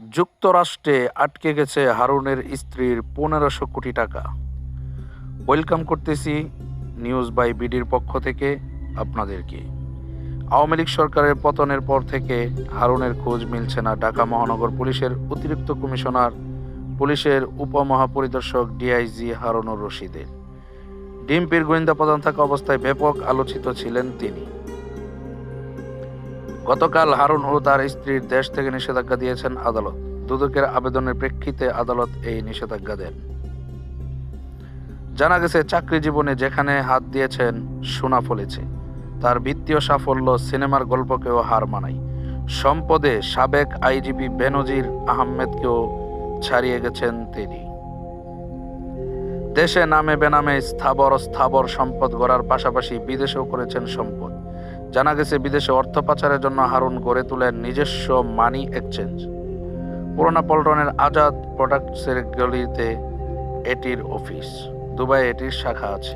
যুক্তরাষ্ট্রে আটকে গেছে হারুনের স্ত্রীর ১৫০০ কোটি টাকা। ওয়েলকাম করতেছি নিউজ বাই বিডির পক্ষ থেকে আপনাদেরকে। আওয়ামী লীগ সরকারের পতনের পর থেকে হারুনের খোঁজ মিলছে না ঢাকা মহানগর পুলিশের অতিরিক্ত কমিশনার, পুলিশের উপমহাপরিদর্শক ডিআইজি হারুনুর রশিদের। ডিএমপির গোয়েন্দা প্রধান থাকা অবস্থায় ব্যাপক আলোচিত ছিলেন তিনি। গতকাল হারুন ও তার স্ত্রীর দেশ থেকে নিষেধাজ্ঞা দিয়েছেন আদালত। দুদকের আবেদনের প্রেক্ষিতে আদালত এই নিষেধাজ্ঞা দেন। জানা গেছে, চাকরি জীবনে যেখানে হাত দিয়েছেন সোনা ফলেছে। তার বিত্তীয় সাফল্য সিনেমার গল্পকেও হার মানায়। সম্পদে সাবেক আইজিপি বেনজির আহমেদকেও ছাড়িয়ে গেছেন তিনি। দেশে নামে বেনামে স্থাবর সম্পদ গড়ার পাশাপাশি বিদেশেও করেছেন সম্পদ। জানা গেছে, বিদেশে অর্থ পাচারের জন্য হারুন গড়ে তোলেন নিজস্ব মানি এক্সচেঞ্জ। পুরানা পল্টনের আজাদ প্রোডাক্টসের গলিতে এটির অফিস, দুবাইয়ে এটির শাখা আছে।